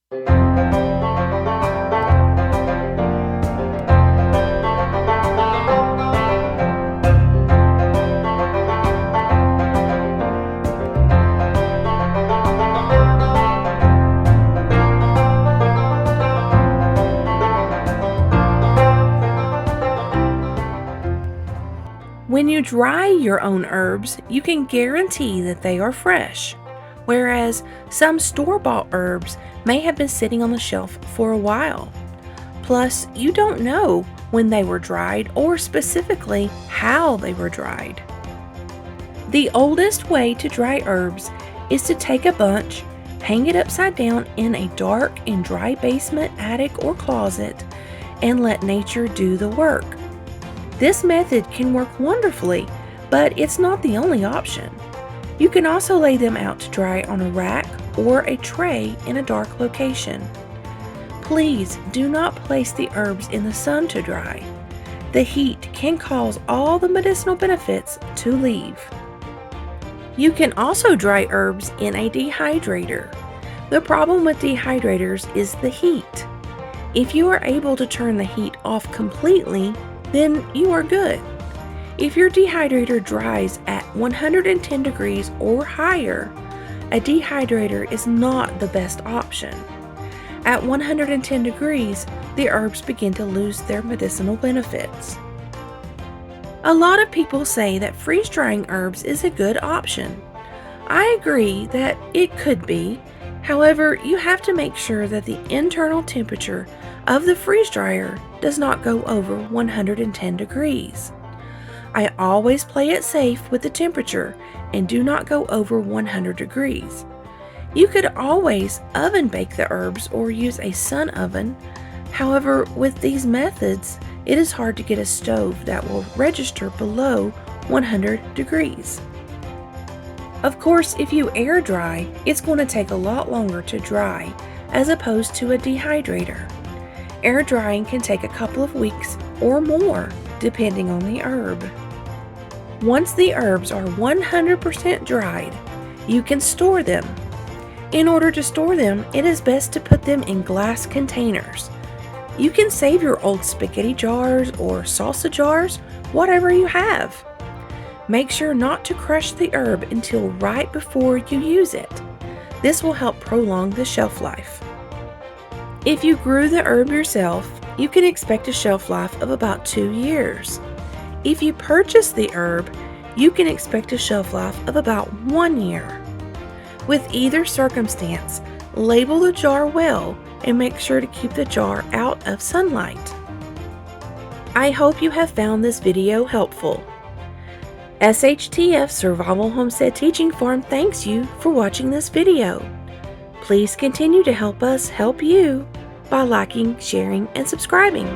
When you dry your own herbs, you can guarantee that they are fresh, whereas some store-bought herbs may have been sitting on the shelf for a while. Plus, you don't know when they were dried or specifically how they were dried. The oldest way to dry herbs is to take a bunch, hang it upside down in a dark and dry basement, attic, or closet, and let nature do the work. This method can work wonderfully, but it's not the only option. You can also lay them out to dry on a rack or a tray in a dark location. Please do not place the herbs in the sun to dry. The heat can cause all the medicinal benefits to leave. You can also dry herbs in a dehydrator. The problem with dehydrators is the heat. If you are able to turn the heat off completely, then you are good. If your dehydrator dries at 110 degrees or higher, a dehydrator is not the best option. At 110 degrees, the herbs begin to lose their medicinal benefits. A lot of people say that freeze-drying herbs is a good option. I agree that it could be. However, you have to make sure that the internal temperature of the freeze dryer does not go over 110 degrees. I always play it safe with the temperature and do not go over 100 degrees. You could always oven bake the herbs or use a sun oven. However, with these methods, it is hard to get a stove that will register below 100 degrees. Of course, if you air dry, it's going to take a lot longer to dry as opposed to a dehydrator. Air drying can take a couple of weeks or more, depending on the herb. Once the herbs are 100% dried, you can store them. In order to store them, it is best to put them in glass containers. You can save your old spaghetti jars or salsa jars, whatever you have. Make sure not to crush the herb until right before you use it. This will help prolong the shelf life. If you grew the herb yourself, you can expect a shelf life of about 2 years. If you purchase the herb, you can expect a shelf life of about 1 year. With either circumstance, label the jar well and make sure to keep the jar out of sunlight. I hope you have found this video helpful. SHTF Survival Homestead Teaching Farm thanks you for watching this video. Please continue to help us help you by liking, sharing, and subscribing.